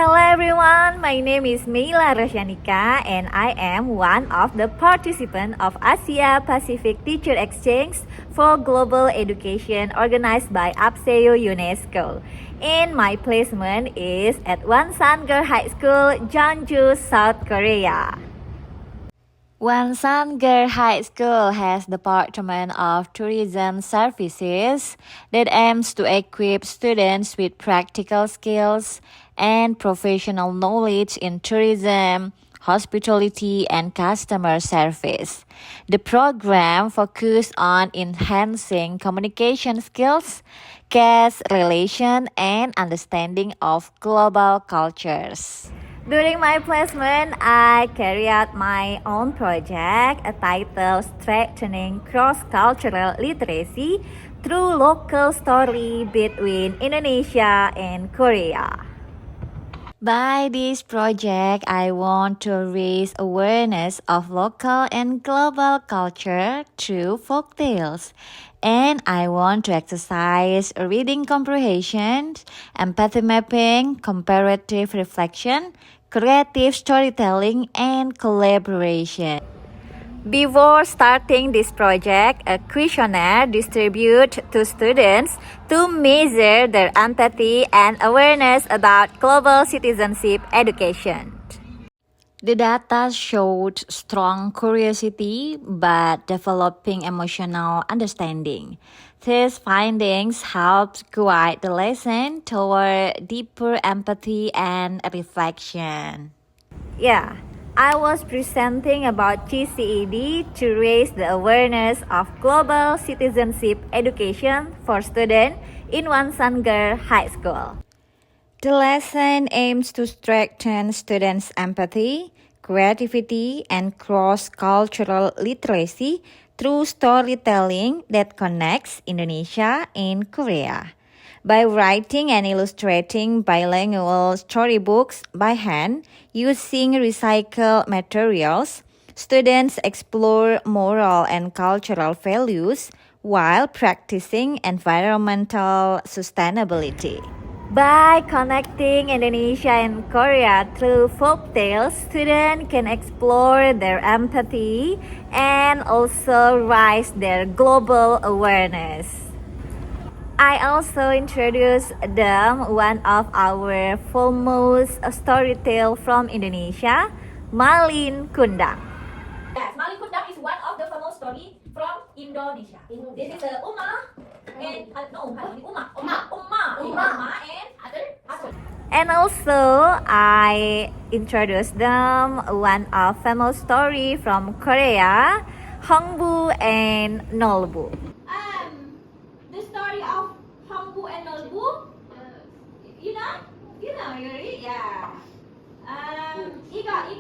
Hello everyone, my name is Meila Rasyanika and I am one of the participants of Asia Pacific Teacher Exchange for Global Education organized by APSEO UNESCO. And my placement is at Wonsan High School, Jeonju, South Korea. Wonsan High School has the Department of Tourism Services that aims to equip students with practical skills and professional knowledge in tourism, hospitality, and customer service. The program focuses on enhancing communication skills, guest relation, and understanding of global cultures. During my placement, I carried out my own project titled Strengthening Cross-Cultural Literacy through Local Story Between Indonesia and Korea. By this project, I want to raise awareness of local and global culture through folk tales. And I want to exercise reading comprehension, empathy mapping, comparative reflection, creative storytelling, and collaboration. Before starting this project, a questionnaire distributed to students to measure their empathy and awareness about global citizenship education. The data showed strong curiosity but developing emotional understanding. These findings helped guide the lesson toward deeper empathy and reflection. Yeah, I was presenting about GCED to raise the awareness of global citizenship education for students in Wonsan High School. The lesson aims to strengthen students' empathy, creativity, and cross-cultural literacy through storytelling that connects Indonesia and Korea. By writing and illustrating bilingual storybooks by hand using recycled materials, students explore moral and cultural values while practicing environmental sustainability. By connecting Indonesia and Korea through folk tales, students can explore their empathy and also raise their global awareness. I also introduced them one of our foremost story tale from Indonesia, Malin Kundang. Yes, Malin Kundang is one of the famous story from Indonesia. This is Uma and Uma and other. And also, I introduced them one of famous story from Korea, Hongbu and Nolbu. The story of Hongbu and Nolbu. You know, you read, yeah.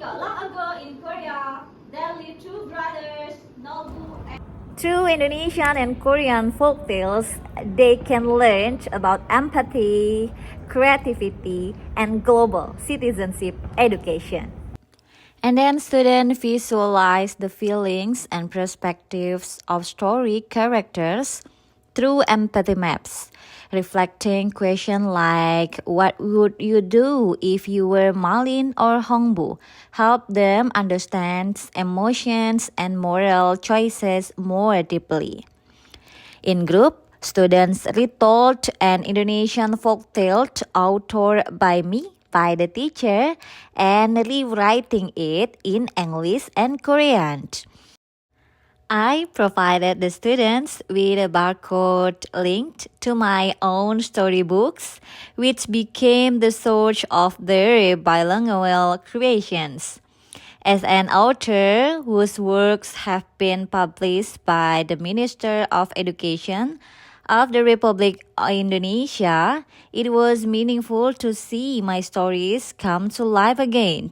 Long ago in Korea, there lived two brothers, Nolbu and. Through Indonesian and Korean folk tales, they can learn about empathy, creativity, and global citizenship education. And then students visualize the feelings and perspectives of story characters through empathy maps, reflecting questions like what would you do if you were Malin or Hongbu, help them understand emotions and moral choices more deeply. In group, students retold an Indonesian folktale authored by me, by the teacher, and rewriting it in English and Korean. I provided the students with a barcode linked to my own storybooks, which became the source of their bilingual creations. As an author whose works have been published by the Minister of Education of the Republic of Indonesia, it was meaningful to see my stories come to life again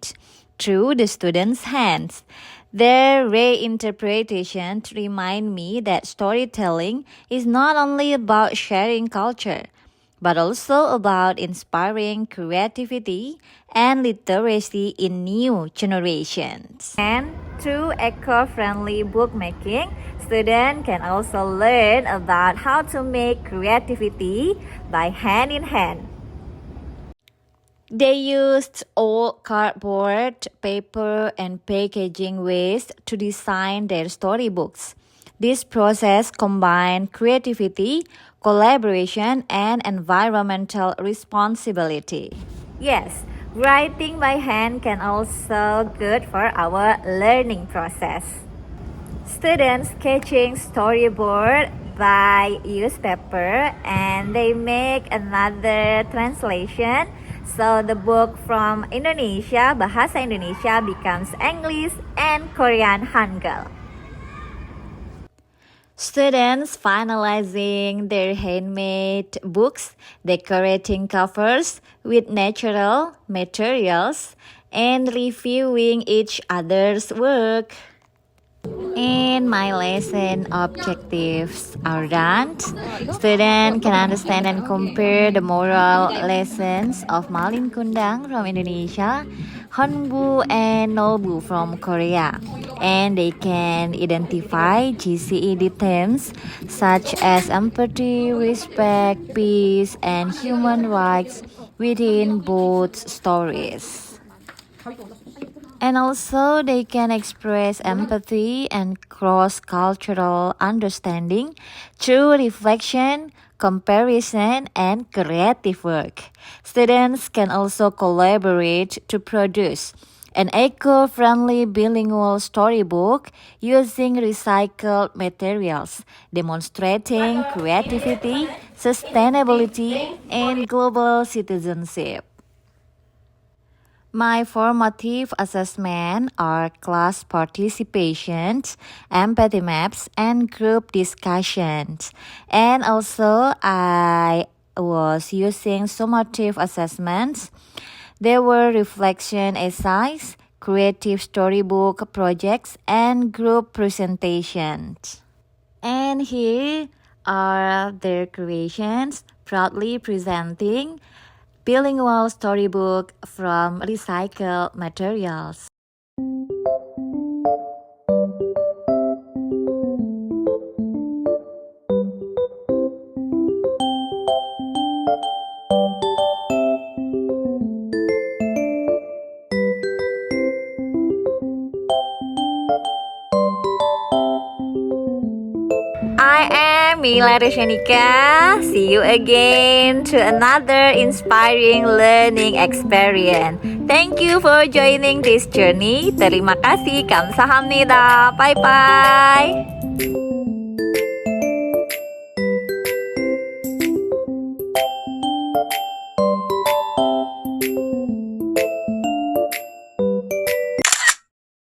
through the students' hands. Their reinterpretation remind me that storytelling is not only about sharing culture, but also about inspiring creativity and literacy in new generations. And through eco-friendly bookmaking, students can also learn about how to make creativity by hand in hand. They used old cardboard, paper, and packaging waste to design their storybooks. This process combined creativity, collaboration, and environmental responsibility. Yes, writing by hand can also good for our learning process. Students sketching storyboard by use paper and they make another translation. So the book from Indonesia, Bahasa Indonesia becomes English and Korean Hangul. Students finalizing their handmade books, decorating covers with natural materials, and reviewing each other's work. And my lesson objectives are done. Students can understand and compare the moral lessons of Malin Kundang from Indonesia, Hanbu and Nolbu from Korea, and they can identify GCED themes such as empathy, respect, peace, and human rights within both stories. And also, they can express empathy and cross-cultural understanding through reflection, comparison, and creative work. Students can also collaborate to produce an eco-friendly bilingual storybook using recycled materials, demonstrating creativity, sustainability, and global citizenship. My formative assessment are class participations, empathy maps, and group discussions. And also, I was using summative assessments. There were reflection essays, creative storybook projects, and group presentations. And here are their creations, proudly presenting bilingual storybook from recycled materials. I am Mila Reshanika. See you again to another inspiring learning experience. Thank you for joining this journey. Terima kasih. Kamsahamnida. Bye bye.